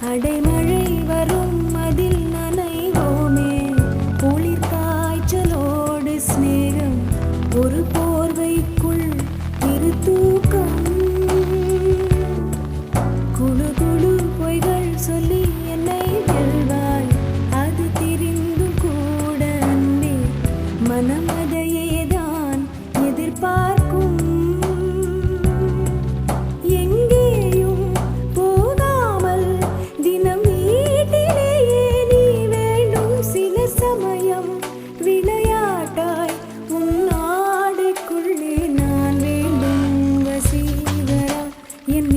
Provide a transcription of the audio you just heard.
அடைமழை வரும் அதில் நனைவோமே குளிர் காய்ச்சலோடு சிநேகம் ஒரு போர்வைக்குள் இரு தூக்கம் குழு குழு பொய்கள் சொல்லி என்னை வெல்வாய் அது தெரிந்தும் கூட அன்பே மனம் அதையேதான் எதிர்பார்க்கும் எங்கேயும் போகாமல் தினம் வீட்டிலேயே நீ வேண்டும் சில சமயம் விளையாட்டாய் உன் நாடுக்குள்ளே நான் வேண்டும் வசீகரா என்